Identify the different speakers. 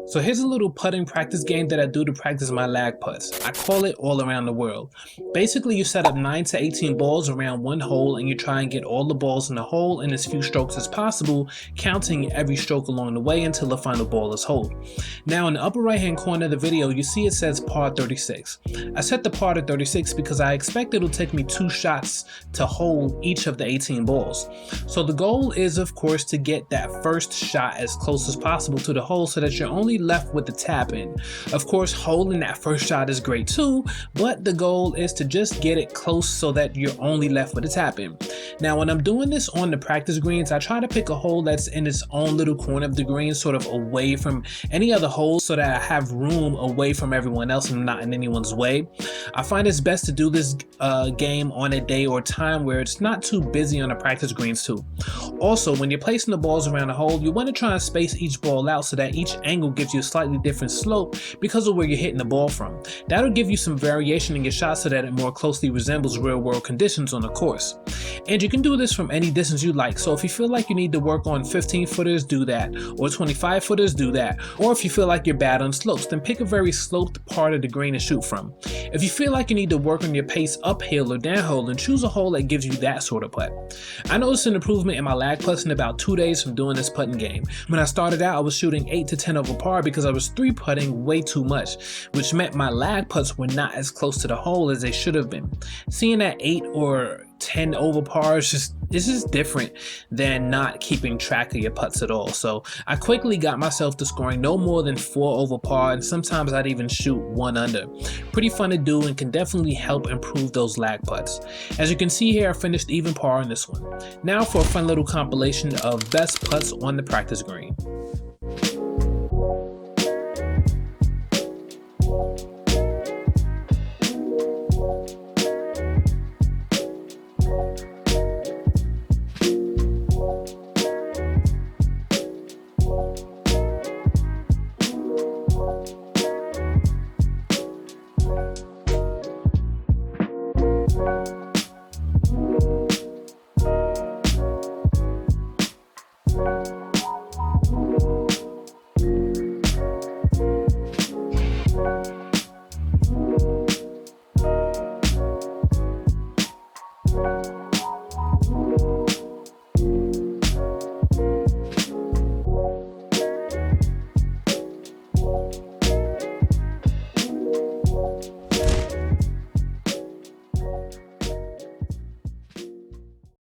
Speaker 1: So here's a little putting practice game that I do to practice my lag putts. I call it All Around the World. Basically, you set up 9 to 18 balls around one hole and you try and get all the balls in the hole in as few strokes as possible, counting every stroke along the way until the final ball is holed. Now in the upper right hand corner of the video, you see it says par 36. I set the par to 36 because I expect it'll take me 2 shots to hold each of the 18 balls. So the goal is, of course, to get that first shot as close as possible to the hole so that you're only left with the tap in. Of course, holding that first shot is great too, but the goal is to just get it close so that you're only left with a tap in. Now, when I'm doing this on the practice greens, I try to pick a hole that's in its own little corner of the green, sort of away from any other holes so that I have room away from everyone else and not in anyone's way. I find it's best to do this game on a day or time where it's not too busy on the practice greens too. Also, when you're placing the balls around the hole, you want to try and space each ball out so that each angle gives you a slightly different slope because of where you're hitting the ball from. That'll give you some variation in your shot so that it more closely resembles real world conditions on the course. And you can do this from any distance you like, so if you feel like you need to work on 15 footers, do that, or 25 footers, do that, or if you feel like you're bad on slopes, then pick a very sloped part of the green to shoot from. If you feel like you need to work on your pace uphill or downhill, then choose a hole that gives you that sort of putt. I noticed an improvement in my lag putts in about 2 days from doing this putting game. When I started out, I was shooting 8 to 10 over par because I was 3-putting way too much, which meant my lag putts were not as close to the hole as they should have been. Seeing that 8 or 10 over par is just different than not keeping track of your putts at all. So I quickly got myself to scoring no more than 4 over par, and sometimes I'd even shoot 1 under. Pretty fun to do and can definitely help improve those lag putts. As you can see here, I finished even par in this one. Now for a fun little compilation of best putts on the practice green.